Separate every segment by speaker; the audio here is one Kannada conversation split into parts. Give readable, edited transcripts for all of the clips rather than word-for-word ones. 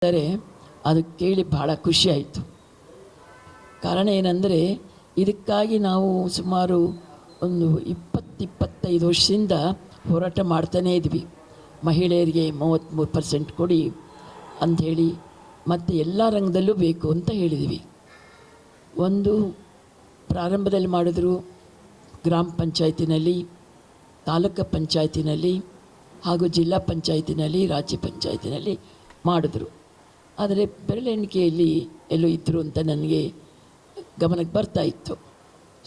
Speaker 1: ಅಂದರೆ ಅದು ಕೇಳಿ ಭಾಳ ಖುಷಿಯಾಯಿತು. ಕಾರಣ ಏನಂದರೆ ಇದಕ್ಕಾಗಿ ನಾವು ಸುಮಾರು ಒಂದು 20-25 ವರ್ಷದಿಂದ ಹೋರಾಟ ಮಾಡ್ತಾನೇ ಇದ್ವಿ. ಮಹಿಳೆಯರಿಗೆ 33% ಕೊಡಿ ಅಂಥೇಳಿ, ಮತ್ತು ಎಲ್ಲ ರಂಗದಲ್ಲೂ ಬೇಕು ಅಂತ ಹೇಳಿದ್ವಿ. ಒಂದು ಪ್ರಾರಂಭದಲ್ಲಿ ಮಾಡಿದ್ರು ಗ್ರಾಮ ಪಂಚಾಯತಿನಲ್ಲಿ, ತಾಲೂಕು ಪಂಚಾಯತಿನಲ್ಲಿ ಹಾಗೂ ಜಿಲ್ಲಾ ಪಂಚಾಯತಿನಲ್ಲಿ, ರಾಜ್ಯ ಪಂಚಾಯತಿನಲ್ಲಿ ಮಾಡಿದ್ರು. ಆದರೆ ಬೆರಳೆಣಿಕೆಯಲ್ಲಿ ಎಲ್ಲೋ ಇದ್ದರು ಅಂತ ನನಗೆ ಗಮನಕ್ಕೆ ಬರ್ತಾ ಇತ್ತು.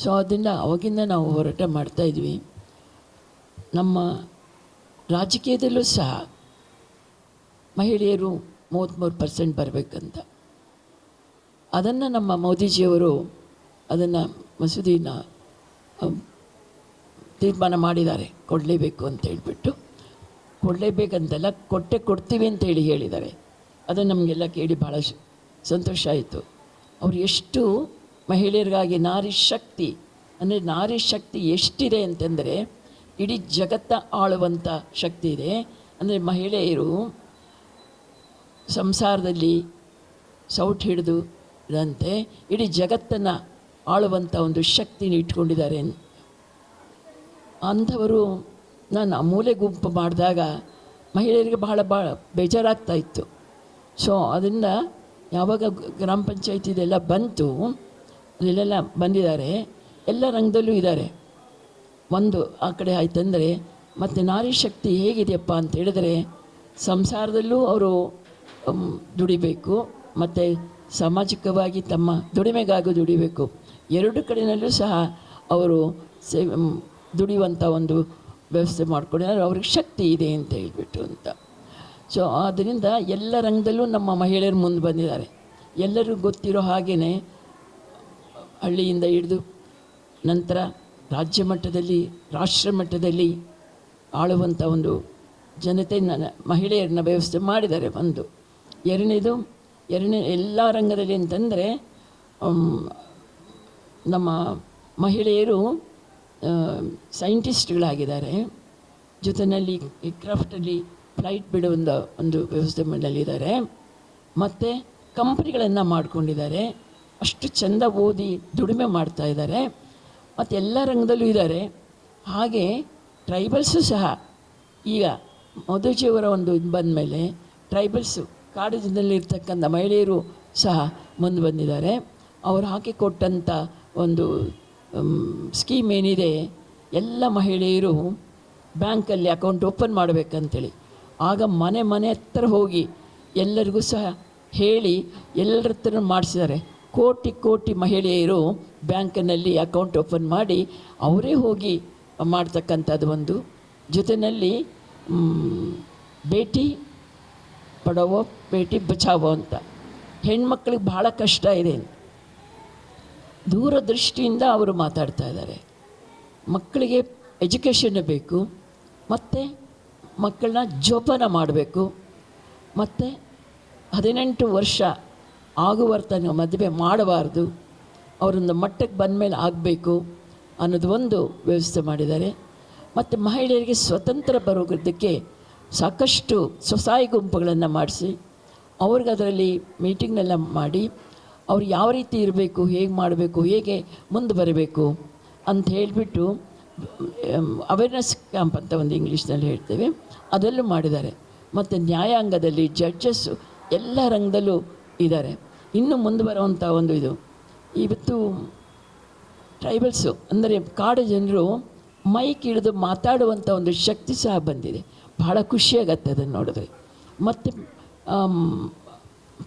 Speaker 1: ಸೊ ಅದರಿಂದ ಅವಾಗಿಂದ ನಾವು ಹೋರಾಟ ಮಾಡ್ತಾಯಿದ್ವಿ. ನಮ್ಮ ರಾಜಕೀಯದಲ್ಲೂ ಸಹ ಮಹಿಳೆಯರು 33% ಬರಬೇಕಂತ. ಅದನ್ನು ನಮ್ಮ ಮೋದಿಜಿಯವರು ಅದನ್ನು ಮಸೂದಿನ ತೀರ್ಮಾನ ಮಾಡಿದ್ದಾರೆ, ಕೊಡಲೇಬೇಕು ಅಂತ ಹೇಳಿಬಿಟ್ಟು. ಕೊಡಲೇಬೇಕಂತಲ್ಲ, ಕೊಡ್ತೀವಿ ಅಂತೇಳಿ ಹೇಳಿದ್ದಾರೆ. ಅದು ನಮಗೆಲ್ಲ ಕೇಳಿ ಭಾಳ ಸಂತೋಷ ಆಯಿತು. ಅವರು ಎಷ್ಟು ಮಹಿಳೆಯರಿಗಾಗಿ ನಾರಿ ಶಕ್ತಿ, ಅಂದರೆ ನಾರಿ ಶಕ್ತಿ ಎಷ್ಟಿದೆ ಅಂತಂದರೆ ಇಡೀ ಜಗತ್ತ ಆಳುವಂಥ ಶಕ್ತಿ ಇದೆ. ಅಂದರೆ ಮಹಿಳೆಯರು ಸಂಸಾರದಲ್ಲಿ ಸೌಟು ಹಿಡಿದು ಇದಂತೆ ಇಡೀ ಜಗತ್ತನ್ನು ಆಳುವಂಥ ಒಂದು ಶಕ್ತಿನ ಇಟ್ಕೊಂಡಿದ್ದಾರೆ. ಅಂಥವರು ನಾನು ಮೂಲೆ ಗುಂಪು ಮಾಡಿದಾಗ ಮಹಿಳೆಯರಿಗೆ ಭಾಳ ಬೇಜಾರಾಗ್ತಾಯಿತ್ತು. ಸೊ ಅದರಿಂದ ಯಾವಾಗ ಗ್ರಾಮ ಪಂಚಾಯತಿದೆಲ್ಲ ಬಂತು, ಅಲ್ಲೆಲ್ಲ ಬಂದಿದ್ದಾರೆ, ಎಲ್ಲ ರಂಗದಲ್ಲೂ ಇದ್ದಾರೆ. ಒಂದು ಆ ಕಡೆ ಆಯ್ತಂದರೆ ಮತ್ತು ನಾರಿ ಶಕ್ತಿ ಹೇಗಿದೆಯಪ್ಪ ಅಂತ ಹೇಳಿದರೆ, ಸಂಸಾರದಲ್ಲೂ ಅವರು ದುಡಿಬೇಕು, ಮತ್ತು ಸಾಮಾಜಿಕವಾಗಿ ತಮ್ಮ ದುಡಿಮೆಗಾಗಿ ದುಡಿಬೇಕು. ಎರಡು ಕಡೆಯಲ್ಲೂ ಸಹ ಅವರು ದುಡಿಯುವಂಥ ಒಂದು ವ್ಯವಸ್ಥೆ ಮಾಡ್ಕೊಂಡಿದ್ದಾರೆ. ಅವ್ರಿಗೆ ಶಕ್ತಿ ಇದೆ ಅಂತ ಹೇಳ್ಬಿಟ್ಟು ಅಂತ. ಸೊ ಆದ್ದರಿಂದ ಎಲ್ಲ ರಂಗದಲ್ಲೂ ನಮ್ಮ ಮಹಿಳೆಯರು ಮುಂದೆ ಬಂದಿದ್ದಾರೆ. ಎಲ್ಲರಿಗೂ ಗೊತ್ತಿರೋ ಹಾಗೆಯೇ ಹಳ್ಳಿಯಿಂದ ಹಿಡಿದು ನಂತರ ರಾಜ್ಯ ಮಟ್ಟದಲ್ಲಿ, ರಾಷ್ಟ್ರ ಮಟ್ಟದಲ್ಲಿ ಆಳುವಂಥ ಒಂದು ಜನತೆ ಮಹಿಳೆಯರನ್ನ ವ್ಯವಸ್ಥೆ ಮಾಡಿದ್ದಾರೆ. ಒಂದು ಎರಡನೇ ಎಲ್ಲ ರಂಗದಲ್ಲಿ ಅಂತಂದರೆ ನಮ್ಮ ಮಹಿಳೆಯರು ಸೈಂಟಿಸ್ಟ್ಗಳಾಗಿದ್ದಾರೆ. ಜೊತೆಯಲ್ಲಿ ಈ ಕ್ರಾಫ್ಟಲ್ಲಿ ಫ್ಲೈಟ್ ಬಿಡುವ ಒಂದು ವ್ಯವಸ್ಥೆ ಮಾಡಲಿದ್ದಾರೆ. ಮತ್ತು ಕಂಪ್ನಿಗಳನ್ನು ಮಾಡ್ಕೊಂಡಿದ್ದಾರೆ. ಅಷ್ಟು ಚೆಂದ ಓದಿ ದುಡಿಮೆ ಮಾಡ್ತಾಯಿದ್ದಾರೆ. ಮತ್ತು ಎಲ್ಲ ರಂಗದಲ್ಲೂ ಇದ್ದಾರೆ. ಹಾಗೆ ಟ್ರೈಬಲ್ಸು ಸಹ ಈಗ ಮೋದಿಜಿಯವರ ಒಂದು ಇದು ಬಂದ ಮೇಲೆ ಟ್ರೈಬಲ್ಸು ಕಾಡಿನಲ್ಲಿರ್ತಕ್ಕಂಥ ಮಹಿಳೆಯರು ಸಹ ಮುಂದೆ ಬಂದಿದ್ದಾರೆ. ಅವರು ಹಾಕಿಕೊಟ್ಟಂಥ ಒಂದು ಸ್ಕೀಮ್ ಏನಿದೆ, ಎಲ್ಲ ಮಹಿಳೆಯರು ಬ್ಯಾಂಕಲ್ಲಿ ಅಕೌಂಟ್ ಓಪನ್ ಮಾಡಬೇಕಂತೇಳಿ, ಆಗ ಮನೆ ಹತ್ರ ಹೋಗಿ ಎಲ್ಲರಿಗೂ ಸಹ ಹೇಳಿ ಎಲ್ಲರ ಹತ್ರ ಮಾಡಿಸಿದ್ದಾರೆ. ಕೋಟಿ ಮಹಿಳೆಯರು ಬ್ಯಾಂಕಿನಲ್ಲಿ ಅಕೌಂಟ್ ಓಪನ್ ಮಾಡಿ ಅವರೇ ಹೋಗಿ ಮಾಡ್ತಕ್ಕಂಥದ್ದು ಒಂದು. ಜೊತೆಯಲ್ಲಿ ಬೇಟಿ ಪಡಾವೋ ಬೇಟಿ ಬಚಾವೋ ಅಂತ ಹೆಣ್ಮಕ್ಳಿಗೆ ಭಾಳ ಕಷ್ಟ ಇದೆ. ದೂರದೃಷ್ಟಿಯಿಂದ ಅವರು ಮಾತಾಡ್ತಾ ಇದ್ದಾರೆ. ಮಕ್ಕಳಿಗೆ ಎಜುಕೇಷನ್ ಬೇಕು, ಮತ್ತು ಮಕ್ಕಳನ್ನ ಜೋಪಾನ ಮಾಡಬೇಕು, ಮತ್ತು 18 ವರ್ಷ ಆಗುವರ್ತನ ಮದುವೆ ಮಾಡಬಾರ್ದು, ಅವರೊಂದು ಮಟ್ಟಕ್ಕೆ ಬಂದ ಮೇಲೆ ಆಗಬೇಕು ಅನ್ನೋದು ಒಂದು ವ್ಯವಸ್ಥೆ ಮಾಡಿದ್ದಾರೆ. ಮತ್ತು ಮಹಿಳೆಯರಿಗೆ ಸ್ವತಂತ್ರ ಬರೋದಕ್ಕೆ ಸಾಕಷ್ಟು ಸ್ವಸಹಾಯ ಗುಂಪುಗಳನ್ನು ಮಾಡಿಸಿ ಅವ್ರಿಗೆ ಅದರಲ್ಲಿ ಮೀಟಿಂಗ್ನೆಲ್ಲ ಮಾಡಿ ಅವ್ರು ಯಾವ ರೀತಿ ಇರಬೇಕು, ಹೇಗೆ ಮಾಡಬೇಕು, ಹೇಗೆ ಮುಂದೆ ಬರಬೇಕು ಅಂತ ಹೇಳಿಬಿಟ್ಟು ಅವೇರ್ನೆಸ್ ಕ್ಯಾಂಪ್ ಅಂತ ಒಂದು ಇಂಗ್ಲೀಷ್ನಲ್ಲಿ ಹೇಳ್ತೇವೆ, ಅದರಲ್ಲೂ ಮಾಡಿದ್ದಾರೆ. ಮತ್ತು ನ್ಯಾಯಾಂಗದಲ್ಲಿ ಜಡ್ಜಸ್ಸು ಎಲ್ಲ ರಂಗದಲ್ಲೂ ಇದ್ದಾರೆ. ಇನ್ನು ಮುಂದೆ ಬರುವಂಥ ಒಂದು ಇದು ಇವತ್ತು ಟ್ರೈಬಲ್ಸು ಅಂದರೆ ಕಾಡು ಜನರು ಮೈಕ್ ಹಿಡಿದು ಮಾತಾಡುವಂಥ ಒಂದು ಶಕ್ತಿ ಸಹ ಬಂದಿದೆ. ಭಾಳ ಖುಷಿಯಾಗತ್ತೆ ಅದನ್ನು ನೋಡಿದ್ರೆ. ಮತ್ತು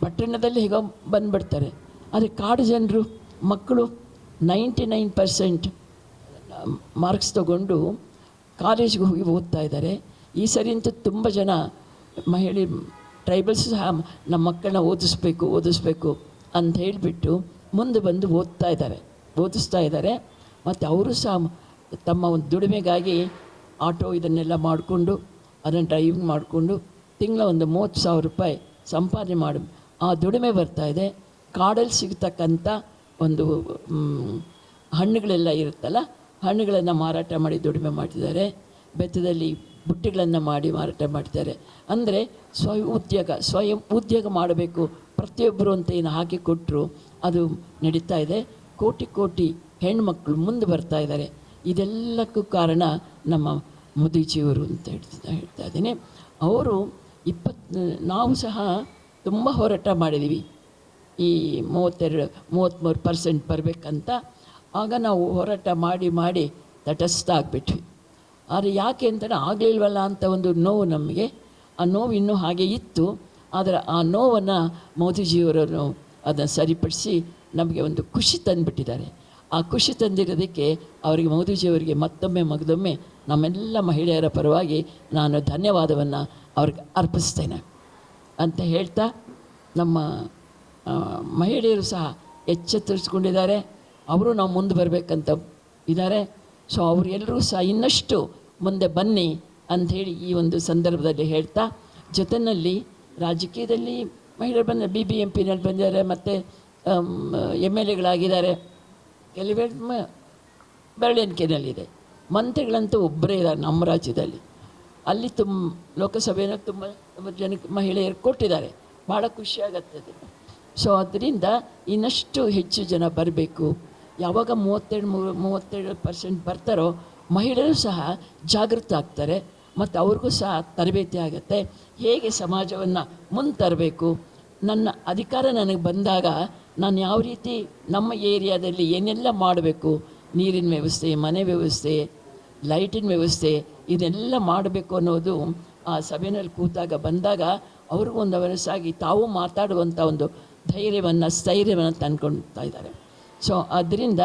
Speaker 1: ಪಟ್ಟಣದಲ್ಲಿ ಹೇಗೋ ಬಂದುಬಿಡ್ತಾರೆ, ಆದರೆ ಕಾಡು ಜನರು ಮಕ್ಕಳು 99% ಮಾರ್ಕ್ಸ್ ತಗೊಂಡು ಕಾಲೇಜ್ಗೆ ಹೋಗಿ ಓದ್ತಾ ಇದ್ದಾರೆ. ಈ ಸರಿ ಅಂತೂ ತುಂಬ ಜನ ಮಹಿಳೆ ಟ್ರೈಬಲ್ಸ್ ಸಹ ನಮ್ಮ ಮಕ್ಕಳನ್ನ ಓದಿಸ್ಬೇಕು ಅಂತ ಹೇಳಿಬಿಟ್ಟು ಮುಂದೆ ಬಂದು ಓದಿಸ್ತಾ ಇದ್ದಾರೆ. ಮತ್ತು ಅವರು ಸಹ ತಮ್ಮ ಒಂದು ದುಡಿಮೆಗಾಗಿ ಆಟೋ ಇದನ್ನೆಲ್ಲ ಮಾಡಿಕೊಂಡು ಅದನ್ನು ಡ್ರೈವಿಂಗ್ ಮಾಡಿಕೊಂಡು ತಿಂಗಳ ಒಂದು 30,000 ರೂಪಾಯಿ ಸಂಪಾದನೆ ಮಾಡಿ ಆ ದುಡಿಮೆ ಬರ್ತಾಯಿದೆ. ಕಾಡಲ್ಲಿ ಸಿಗ್ತಕ್ಕಂಥ ಒಂದು ಹಣ್ಣುಗಳೆಲ್ಲ ಇರುತ್ತಲ್ಲ, ಹಣ್ಣುಗಳನ್ನು ಮಾರಾಟ ಮಾಡಿ ದುಡಿಮೆ ಮಾಡ್ತಿದ್ದಾರೆ. ಬೆತ್ತದಲ್ಲಿ ಬುಟ್ಟಿಗಳನ್ನು ಮಾಡಿ ಮಾರಾಟ ಮಾಡ್ತಾರೆ. ಅಂದರೆ ಸ್ವಯಂ ಉದ್ಯೋಗ ಮಾಡಬೇಕು ಪ್ರತಿಯೊಬ್ಬರು ಅಂತ ಏನು ಹಾಕಿಕೊಟ್ಟರು ಅದು ನಡೀತಾ ಇದೆ. ಕೋಟಿ ಕೋಟಿ ಹೆಣ್ಮಕ್ಳು ಮುಂದೆ ಬರ್ತಾ ಇದ್ದಾರೆ. ಇದೆಲ್ಲಕ್ಕೂ ಕಾರಣ ನಮ್ಮ ಮೋದಿಜಿಯವರು ಅಂತ ಹೇಳ್ತಾ ಇದ್ದೀನಿ. ಅವರು ನಾವು ಸಹ ತುಂಬ ಹೋರಾಟ ಮಾಡಿದ್ದೀವಿ ಈ 33% ಬರಬೇಕಂತ. ಆಗ ನಾವು ಹೋರಾಟ ಮಾಡಿ ತಟಸ್ಥ ಆಗಿಬಿಟ್ವಿ. ಆದರೆ ಯಾಕೆ ಅಂತಂದರೆ ಆಗಲಿಲ್ವಲ್ಲ ಅಂತ ಒಂದು ನೋವು ನಮಗೆ. ಆ ನೋವು ಇನ್ನೂ ಹಾಗೆ ಇತ್ತು. ಆದರೆ ಆ ನೋವನ್ನು ಮೋದಿಜಿಯವರು ಅದನ್ನು ಸರಿಪಡಿಸಿ ನಮಗೆ ಒಂದು ಖುಷಿ ತಂದುಬಿಟ್ಟಿದ್ದಾರೆ. ಆ ಖುಷಿ ತಂದಿರೋದಕ್ಕೆ ಅವರಿಗೆ ಮೋದಿಜಿಯವರಿಗೆ ಮಗದೊಮ್ಮೆ ನಮ್ಮೆಲ್ಲ ಮಹಿಳೆಯರ ಪರವಾಗಿ ನಾನು ಧನ್ಯವಾದವನ್ನು ಅವ್ರಿಗೆ ಅರ್ಪಿಸ್ತೇನೆ ಅಂತ ಹೇಳ್ತಾ, ನಮ್ಮ ಮಹಿಳೆಯರು ಸಹ ಎಚ್ಚೆತ್ತರಿಸ್ಕೊಂಡಿದ್ದಾರೆ. ಅವರು ನಾವು ಮುಂದೆ ಬರಬೇಕಂತ ಇದ್ದಾರೆ. ಸೊ ಅವರೆಲ್ಲರೂ ಸಹ ಇನ್ನಷ್ಟು ಮುಂದೆ ಬನ್ನಿ ಅಂಥೇಳಿ ಈ ಒಂದು ಸಂದರ್ಭದಲ್ಲಿ ಹೇಳ್ತಾ, ಜೊತೆಯಲ್ಲಿ ರಾಜಕೀಯದಲ್ಲಿ ಮಹಿಳೆಯರು BBMPನಲ್ಲಿ ಬಂದಿದ್ದಾರೆ, ಮತ್ತು MLAಗಳಾಗಿದ್ದಾರೆ. ಕೆಲವೇ ಬೆರಳೆಣಿಕೆಯಲ್ಲಿದೆ. ಮಂತ್ರಿಗಳಂತೂ ಒಬ್ಬರೇ ಇದ್ದಾರೆ ನಮ್ಮ ರಾಜ್ಯದಲ್ಲಿ. ಅಲ್ಲಿ ಲೋಕಸಭೆಯನ್ನು ತುಂಬ ಜನಕ್ಕೆ ಮಹಿಳೆಯರು ಕೊಟ್ಟಿದ್ದಾರೆ. ಭಾಳ ಖುಷಿಯಾಗತ್ತದೆ. ಸೊ ಅದರಿಂದ ಇನ್ನಷ್ಟು ಹೆಚ್ಚು ಜನ ಬರಬೇಕು. ಯಾವಾಗ 37% ಬರ್ತಾರೋ ಮಹಿಳೆಯರು ಸಹ ಜಾಗೃತ ಆಗ್ತಾರೆ. ಮತ್ತು ಅವ್ರಿಗೂ ಸಹ ತರಬೇತಿ ಆಗುತ್ತೆ, ಹೇಗೆ ಸಮಾಜವನ್ನು ಮುಂದೆ ತರಬೇಕು. ನನ್ನ ಅಧಿಕಾರ ನನಗೆ ಬಂದಾಗ ನಾನು ಯಾವ ರೀತಿ ನಮ್ಮ ಏರಿಯಾದಲ್ಲಿ ಏನೆಲ್ಲ ಮಾಡಬೇಕು, ನೀರಿನ ವ್ಯವಸ್ಥೆ, ಮನೆ ವ್ಯವಸ್ಥೆ, ಲೈಟಿನ ವ್ಯವಸ್ಥೆ, ಇದೆಲ್ಲ ಮಾಡಬೇಕು ಅನ್ನೋದು ಆ ಸಭೆಯಲ್ಲಿ ಕೂತಾಗ ಬಂದಾಗ ಅವ್ರಿಗೂ ಒಂದು ವಯಸ್ಸಾಗಿ ತಾವು ಮಾತಾಡುವಂಥ ಒಂದು ಸ್ಥೈರ್ಯವನ್ನು ತಂದ್ಕೊಳ್ತಾ ಇದ್ದಾರೆ. ಸೊ ಅದರಿಂದ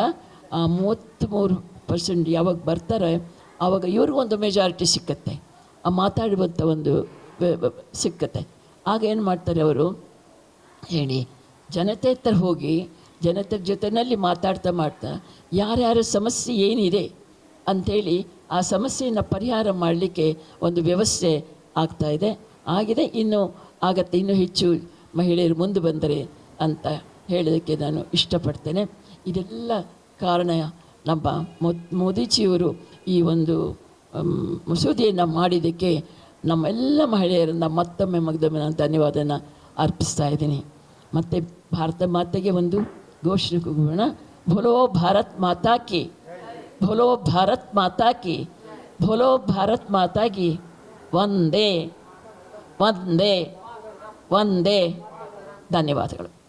Speaker 1: ಆ 33% ಯಾವಾಗ ಬರ್ತಾರೆ ಆವಾಗ ಇವ್ರಿಗೊಂದು ಮೆಜಾರಿಟಿ ಸಿಕ್ಕತ್ತೆ, ಆ ಮಾತಾಡುವಂಥ ಒಂದು ಸಿಕ್ಕತ್ತೆ. ಆಗ ಏನು ಮಾಡ್ತಾರೆ ಅವರು ಹೇಳಿ, ಜನತೆ ಹತ್ರ ಹೋಗಿ ಜನತೆ ಜೊತೆಯಲ್ಲಿ ಮಾತಾಡ್ತಾ ಯಾರ್ಯಾರ ಸಮಸ್ಯೆ ಏನಿದೆ ಅಂಥೇಳಿ ಆ ಸಮಸ್ಯೆಯನ್ನು ಪರಿಹಾರ ಮಾಡಲಿಕ್ಕೆ ಒಂದು ವ್ಯವಸ್ಥೆ ಆಗಿದೆ. ಇನ್ನೂ ಹೆಚ್ಚು ಮಹಿಳೆಯರು ಮುಂದೆ ಬಂದರೆ ಅಂತ ಹೇಳೋದಕ್ಕೆ ನಾನು ಇಷ್ಟಪಡ್ತೇನೆ. ಇದೆಲ್ಲ ಕಾರಣ ನಮ್ಮ ಮೋದಿಜಿಯವರು ಈ ಒಂದು ಮಸೂದೆಯನ್ನು ಮಾಡಿದ್ದಕ್ಕೆ ನಮ್ಮೆಲ್ಲ ಮಹಿಳೆಯರನ್ನು ಮಗದೊಮ್ಮೆ ನಾನು ಧನ್ಯವಾದನ ಅರ್ಪಿಸ್ತಾ ಇದ್ದೀನಿ. ಮತ್ತು ಭಾರತ ಮಾತೆಗೆ ಒಂದು ಘೋಷಣೆ ಕೂಗೋಣ. ಭೋಲೋ ಭಾರತ್ ಮಾತಾ ಕಿ, ಭೋಲೋ ಭಾರತ್ ಮಾತಾ ಕಿ, ಭೋಲೋ ಭಾರತ್ ಮಾತಾ ಕಿ. ವಂದೇ ವಂದೇ ವಂದೇ. ಧನ್ಯವಾದಗಳು.